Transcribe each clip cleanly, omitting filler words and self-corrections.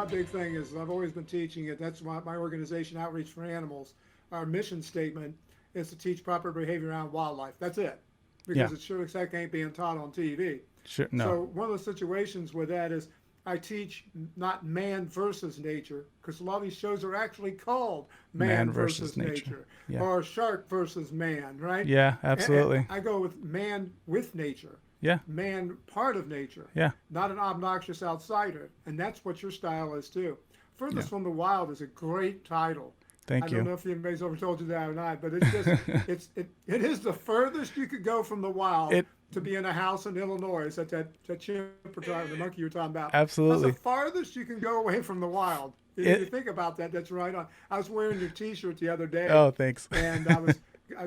my big thing is I've always been teaching it. That's my organization, Outreach for Animals. Our mission statement is to teach proper behavior around wildlife. That's it, Yeah. because it sure as heck ain't being taught on TV. Sure. No. So one of the situations with that is I teach not man versus nature, because a lot of these shows are actually called Man man versus versus nature. nature Yeah. or shark versus man, right? Yeah. And Absolutely. I go with man with nature, Yeah. man part of nature, Yeah. not an obnoxious outsider. And that's what your style is too. Yeah. Furthest from the Wild is a great title. I Thank don't you. know if anybody's ever told you that or not, but it's just it is the furthest you could go from the wild It to be in a house in Illinois. That's that chimp or the monkey you were talking about. That's the absolutely. farthest you can go away from the wild. You It. think about that. That's right on. I was wearing your T-shirt the other day, Oh, thanks. and I was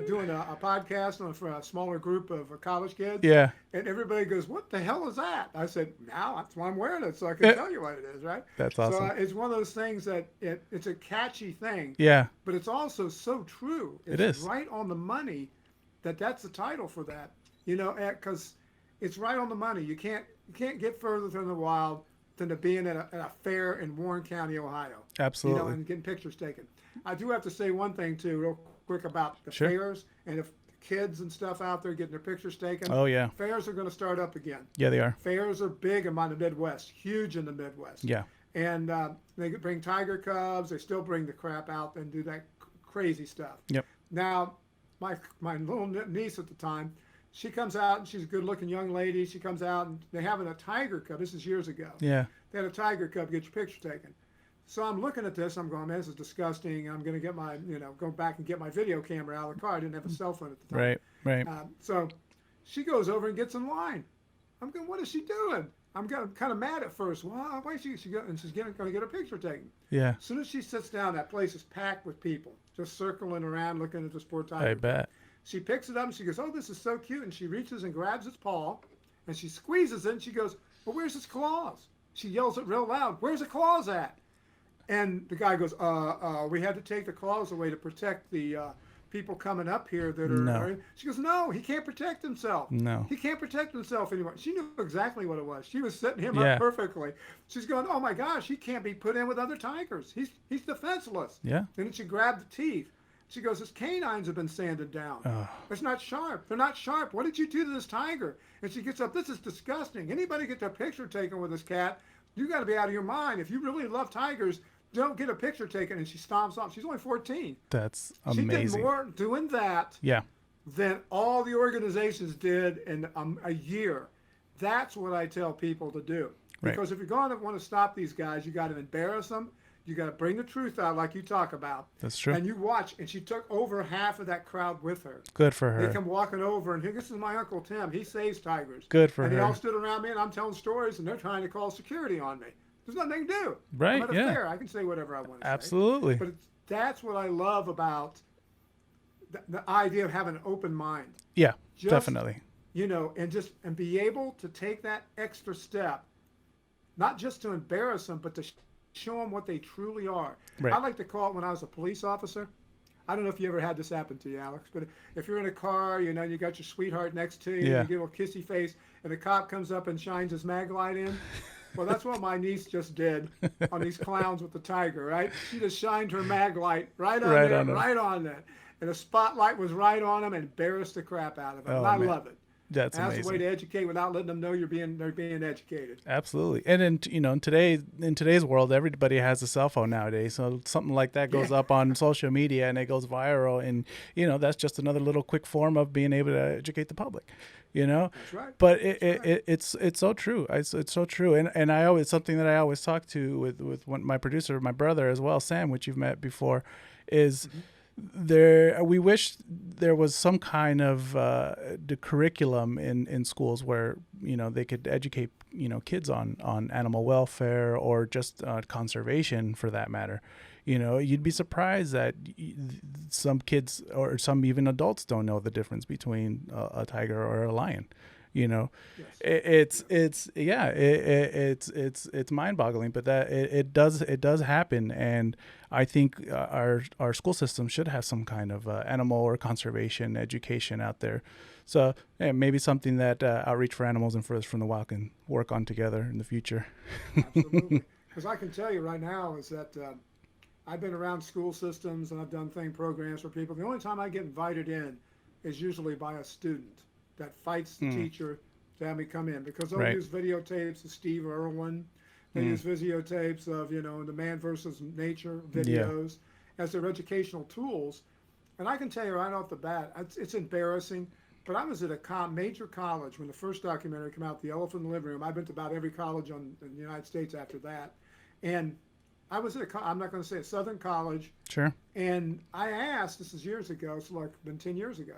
doing a podcast for a smaller group of college kids, Yeah. and everybody goes, "What the hell is that?" I said, "Now that's why I'm wearing it, so I can tell you what it is, right?" That's So awesome. it's one of those things that it's a catchy thing, Yeah. but it's also so true. It It's is. right on the money that's the title for that, because it's right on the money. You can't get further than the wild than to being at a fair in Warren County, Ohio, Absolutely. and getting pictures taken. I do have to say one thing too, real quick about the Sure. fairs, and if kids and stuff out there getting their pictures taken, Oh yeah. fairs are going to start up again. Yeah, they are. Fairs are big in the Midwest, huge in the Midwest. Yeah. And they bring tiger cubs. They still bring the crap out and do that crazy stuff. Yep. Now, my little niece at the time, she comes out and she's a good-looking young lady. She comes out and they're having a tiger cub. This is years ago. Yeah. They had a tiger cub get your picture taken. So I'm looking at this. I'm going, man, this is disgusting. I'm going to get go back and get my video camera out of the car. I didn't have a cell phone at the time. Right. Right. So she goes over and gets in line. I'm going, what is she doing? I'm kind of mad at first. Well, why is she go? And she's going to get a picture taken. Yeah. As soon as she sits down, that place is packed with people, just circling around looking at the sport I tiger. bet. She picks it up and she goes, oh, this is so cute. And she reaches and grabs its paw and she squeezes it and she goes, well, where's its claws? She yells it real loud, where's the claws at? And the guy goes, we had to take the claws away to protect the people coming up here that are. No. She goes, no, he can't protect himself. No. He can't protect himself anymore. She knew exactly what it was. She was setting him Yeah. up perfectly. She's going, oh my gosh, he can't be put in with other tigers. He's defenseless. Yeah. And then she grabbed the teeth. She goes, his canines have been sanded down. Oh. It's not sharp. They're not sharp. What did you do to this tiger? And she gets up, this is disgusting. Anybody get their picture taken with this cat, you got to be out of your mind. If you really love tigers, don't get a picture taken. And she stomps off. She's only 14. That's She did amazing. more doing that Yeah. than all the organizations did in a year. That's what I tell people to do. Right. Because if you're going to want to stop these guys, you got to embarrass them. You got to bring the truth out like you talk about. That's true. And you watch. And she took over half of that crowd with her. Good for They her. come walking over, and here, this is my Uncle Tim. He saves tigers. Good for and they her. all stood around me, and I'm telling stories, and they're trying to call security on me. There's nothing to do. Right, I'm at a yeah. fair. I can say whatever I want to say. Absolutely. But that's what I love about the idea of having an open mind. Yeah. Just, Definitely. And be able to take that extra step, not just to embarrass them, but to show them what they truly are. Right. I like to call it when I was a police officer. I don't know if you ever had this happen to you, Alex, but if you're in a car, you got your sweetheart next to you, Yeah. you give a little kissy face, and the cop comes up and shines his mag light in. Well, that's what my niece just did on these clowns with the tiger, right? She just shined her mag light right on Right there, on 'em. right on that. And the spotlight was right on them and embarrassed the crap out of them. Oh, and I man. love it. That's And that's the way amazing. to educate without letting them know they're being educated. Absolutely. And in today's world, everybody has a cell phone nowadays. So something like that goes up on social media and it goes viral. And, that's just another little quick form of being able to educate the public, That's right. But That's it's so true. It's so true. And I always, something that I always talk to with my producer, my brother as well, Sam, which you've met before, is we wish there was some kind of the curriculum in schools where they could educate kids on animal welfare or just conservation for that matter. You'd be surprised that some kids or some even adults don't know the difference between a tiger or a lion. Yes. It's mind-boggling, but that it does happen, and I think our school system should have some kind of animal or conservation education out there. So maybe something that Outreach for Animals and Furthest from the Wild can work on together in the future. Absolutely. Because I can tell you right now is that I've been around school systems and I've done programs for people. The only time I get invited in is usually by a student that fights the teacher to have me come in, because they'll Right. use videotapes of Steve Irwin. They use videotapes of, the man versus nature videos as their educational tools. And I can tell you right off the bat, it's embarrassing, but I was at a major college when the first documentary came out, The Elephant in the Living Room. I've been to about every college in the United States after that. And I was at I'm not going to say a Southern college. Sure. And I asked, this is years ago, it's like been 10 years ago.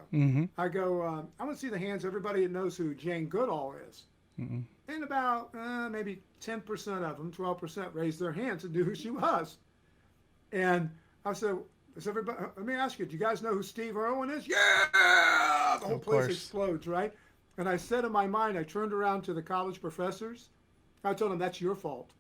I go, I want to see the hands of everybody that knows who Jane Goodall is. And about maybe 10% of them, 12% raised their hands and knew who she was. And I said, everybody, let me ask you, do you guys know who Steve Irwin is? Yeah! The whole place explodes, right? And I said in my mind, I turned around to the college professors. I told them, that's your fault.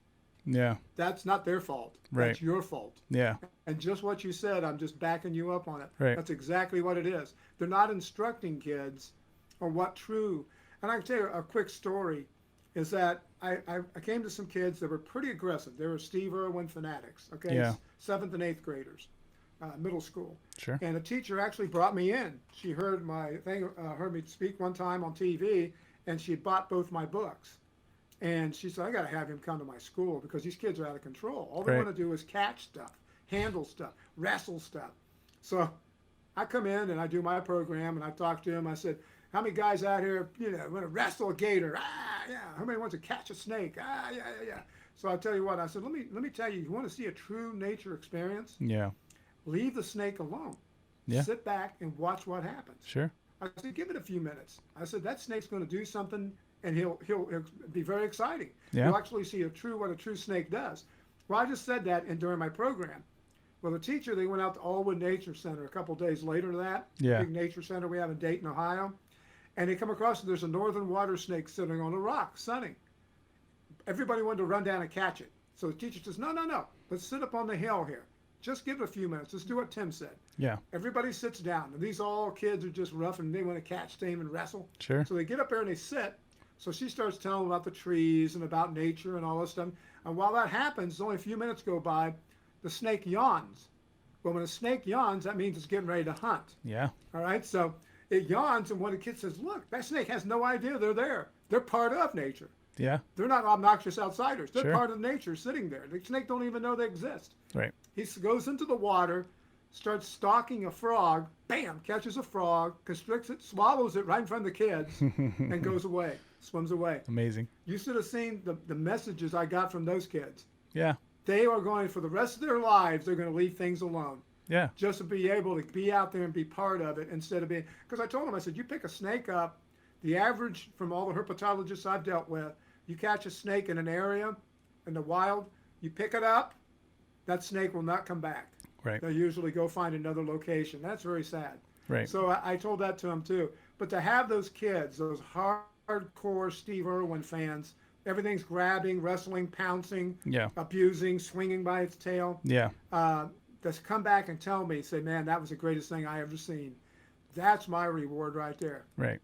Yeah. That's not their fault. Right. That's your fault. Yeah. And just what you said, I'm just backing you up on it. Right. That's exactly what it is. They're not instructing kids on what true. And I can tell you a quick story is that I came to some kids that were pretty aggressive. They were Steve Irwin fanatics, okay? Yeah. 7th and 8th graders, middle school. Sure. And a teacher actually brought me in. She heard my thing, heard me speak one time on TV, and she had bought both my books. And she said, I got to have him come to my school because these kids are out of control. All they Right. want to do is catch stuff, handle stuff, wrestle stuff. So I come in and I do my program and I talk to him. I said, how many guys out here, want to wrestle a gator? Ah, yeah. How many wants to catch a snake? Ah, yeah. So I tell you what, I said, let me tell you, you want to see a true nature experience? Yeah. Leave the snake alone. Yeah. Sit back and watch what happens. Sure. I said, give it a few minutes. I said, that snake's going to do something, and he'll be very exciting. Yeah. You'll actually see what a true snake does. Well, I just said that during my program. Well, the teacher, they went out to Allwood Nature Center a couple days later to that big nature center we have in Dayton, Ohio, and they come across, there's a northern water snake sitting on a rock, sunning. Everybody wanted to run down and catch it. So the teacher says, no, let's sit up on the hill here. Just give it a few minutes. Let's do what Tim said. Yeah. Everybody sits down. And these all kids are just rough and they want to catch, tame, and wrestle. Sure. So they get up there and they sit. So she starts telling them about the trees and about nature and all this stuff. And while that happens, only a few minutes go by, the snake yawns. Well, when a snake yawns, that means it's getting ready to hunt. Yeah. All right? So it yawns, and one of the kids says, look, that snake has no idea they're there. They're part of nature. Yeah. They're not obnoxious outsiders. They're Sure. part of nature sitting there. The snake don't even know they exist. Right. He goes into the water, starts stalking a frog, bam, catches a frog, constricts it, swallows it right in front of the kids, and goes away, swims away. Amazing. You should have seen the messages I got from those kids. Yeah. They are going, for the rest of their lives, they're going to leave things alone. Yeah. Just to be able to be out there and be part of it instead of being, because I told them, I said, you pick a snake up, the average from all the herpetologists I've dealt with, you catch a snake in an area, in the wild, you pick it up, that snake will not come back. Right. They'll usually go find another location. That's very sad. Right. So I told that to them too. But to have those kids, those hardcore Steve Irwin fans, everything's grabbing, wrestling, pouncing, Yeah. abusing, swinging by its tail, Yeah. to come back and tell me, say, man, that was the greatest thing I ever seen. That's my reward right there. Right.